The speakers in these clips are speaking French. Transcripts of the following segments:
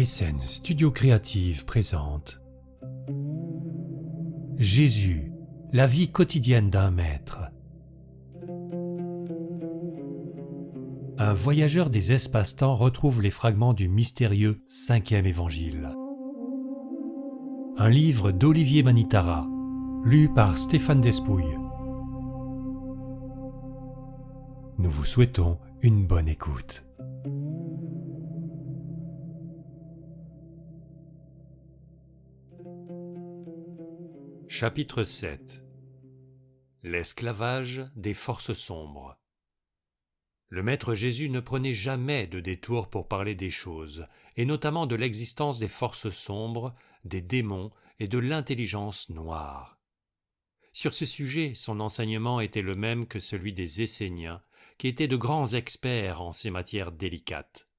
Essen Studio Créative présente Jésus, la vie quotidienne d'un maître. Un voyageur des espaces-temps retrouve les fragments du mystérieux 5e évangile. Un livre d'Olivier Manitara, lu par Stéphane Despouille. Nous vous souhaitons une bonne écoute. Chapitre 7. L'esclavage des forces sombres. Le Maître Jésus ne prenait jamais de détour pour parler des choses, et notamment de l'existence des forces sombres, des démons et de l'intelligence noire. Sur ce sujet, son enseignement était le même que celui des Esséniens, qui étaient de grands experts en ces matières délicates.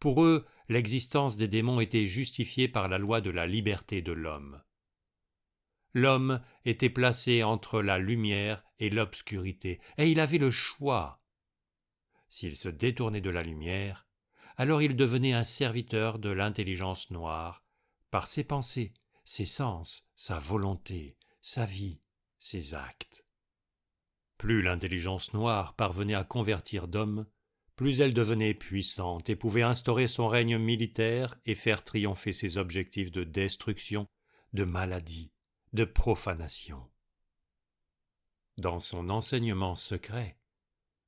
Pour eux, l'existence des démons était justifiée par la loi de la liberté de l'homme. L'homme était placé entre la lumière et l'obscurité, et il avait le choix. S'il se détournait de la lumière, alors il devenait un serviteur de l'intelligence noire, par ses pensées, ses sens, sa volonté, sa vie, ses actes. Plus l'intelligence noire parvenait à convertir d'hommes, plus elle devenait puissante et pouvait instaurer son règne militaire et faire triompher ses objectifs de destruction, de maladie, de profanation. Dans son enseignement secret,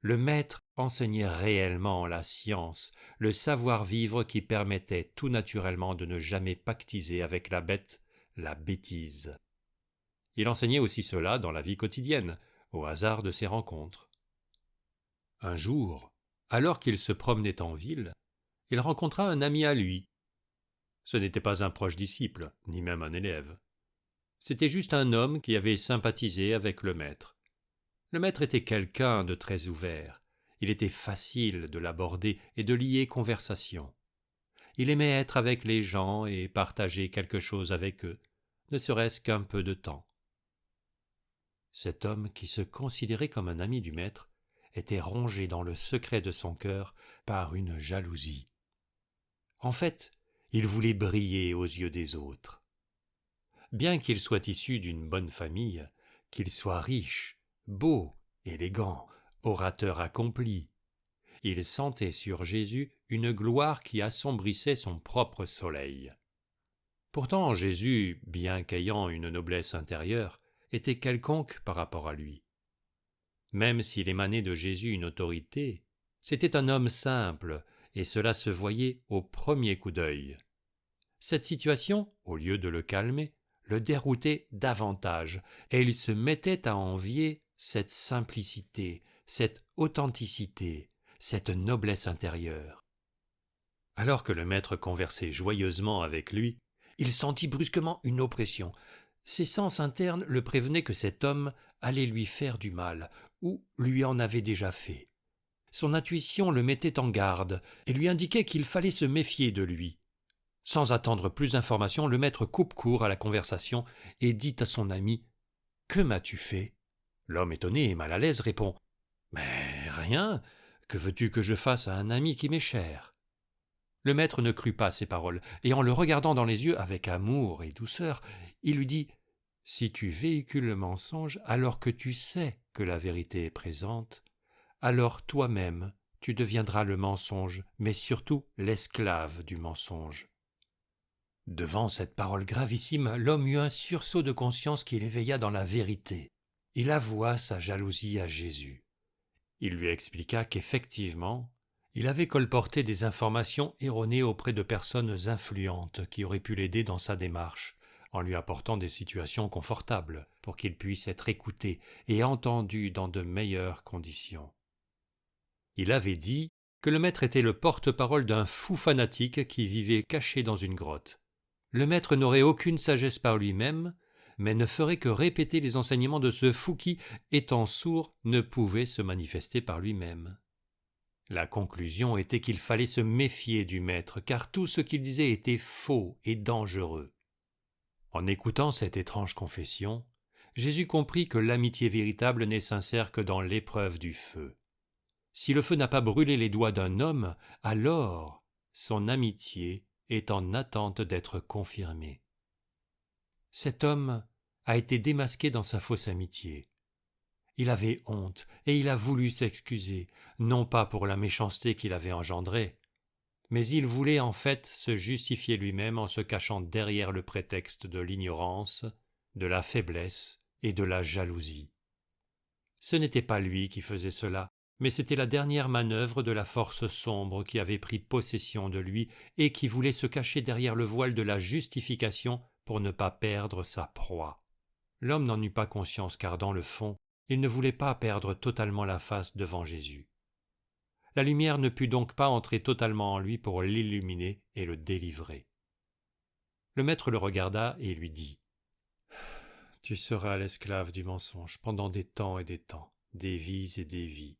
le maître enseignait réellement la science, le savoir-vivre qui permettait tout naturellement de ne jamais pactiser avec la bête, la bêtise. Il enseignait aussi cela dans la vie quotidienne, au hasard de ses rencontres. Un jour, alors qu'il se promenait en ville, il rencontra un ami à lui. Ce n'était pas un proche disciple, ni même un élève. C'était juste un homme qui avait sympathisé avec le maître. Le maître était quelqu'un de très ouvert. Il était facile de l'aborder et de lier conversation. Il aimait être avec les gens et partager quelque chose avec eux, ne serait-ce qu'un peu de temps. Cet homme, qui se considérait comme un ami du maître, était rongé dans le secret de son cœur par une jalousie. En fait, il voulait briller aux yeux des autres. Bien qu'il soit issu d'une bonne famille, qu'il soit riche, beau, élégant, orateur accompli, il sentait sur Jésus une gloire qui assombrissait son propre soleil. Pourtant Jésus, bien qu'ayant une noblesse intérieure, était quelconque par rapport à lui. Même s'il émanait de Jésus une autorité, c'était un homme simple, et cela se voyait au premier coup d'œil. Cette situation, au lieu de le calmer, le déroutait davantage, et il se mettait à envier cette simplicité, cette authenticité, cette noblesse intérieure. Alors que le maître conversait joyeusement avec lui, il sentit brusquement une oppression. Ses sens internes le prévenaient que cet homme allait lui faire du mal, ou lui en avait déjà fait. Son intuition le mettait en garde, et lui indiquait qu'il fallait se méfier de lui. Sans attendre plus d'informations, le maître coupe court à la conversation et dit à son ami « Que m'as-tu fait ?» L'homme étonné et mal à l'aise répond « Mais rien, que veux-tu que je fasse à un ami qui m'est cher ?» Le maître ne crut pas ces paroles, et en le regardant dans les yeux avec amour et douceur, il lui dit « Si tu véhicules le mensonge alors que tu sais que la vérité est présente, alors toi-même tu deviendras le mensonge, mais surtout l'esclave du mensonge. » Devant cette parole gravissime, l'homme eut un sursaut de conscience qui l'éveilla dans la vérité. Il avoua sa jalousie à Jésus. Il lui expliqua qu'effectivement, il avait colporté des informations erronées auprès de personnes influentes qui auraient pu l'aider dans sa démarche, en lui apportant des situations confortables pour qu'il puisse être écouté et entendu dans de meilleures conditions. Il avait dit que le maître était le porte-parole d'un fou fanatique qui vivait caché dans une grotte. Le maître n'aurait aucune sagesse par lui-même, mais ne ferait que répéter les enseignements de ce fou qui, étant sourd, ne pouvait se manifester par lui-même. La conclusion était qu'il fallait se méfier du maître, car tout ce qu'il disait était faux et dangereux. En écoutant cette étrange confession, Jésus comprit que l'amitié véritable n'est sincère que dans l'épreuve du feu. Si le feu n'a pas brûlé les doigts d'un homme, alors son amitié est en attente d'être confirmé. Cet homme a été démasqué dans sa fausse amitié. Il avait honte et il a voulu s'excuser, non pas pour la méchanceté qu'il avait engendrée, mais il voulait en fait se justifier lui-même en se cachant derrière le prétexte de l'ignorance, de la faiblesse et de la jalousie. Ce n'était pas lui qui faisait cela, mais c'était la dernière manœuvre de la force sombre qui avait pris possession de lui et qui voulait se cacher derrière le voile de la justification pour ne pas perdre sa proie. L'homme n'en eut pas conscience car dans le fond, il ne voulait pas perdre totalement la face devant Jésus. La lumière ne put donc pas entrer totalement en lui pour l'illuminer et le délivrer. Le maître le regarda et lui dit « Tu seras l'esclave du mensonge pendant des temps et des temps, des vies et des vies. »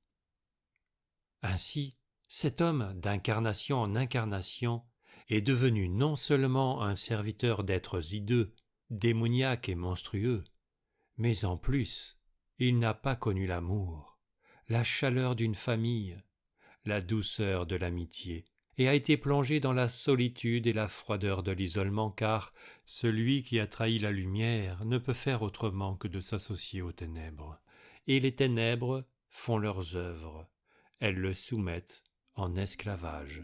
Ainsi, cet homme, d'incarnation en incarnation, est devenu non seulement un serviteur d'êtres hideux, démoniaques et monstrueux, mais en plus, il n'a pas connu l'amour, la chaleur d'une famille, la douceur de l'amitié, et a été plongé dans la solitude et la froideur de l'isolement, car celui qui a trahi la lumière ne peut faire autrement que de s'associer aux ténèbres, et les ténèbres font leurs œuvres, elles le soumettent en esclavage.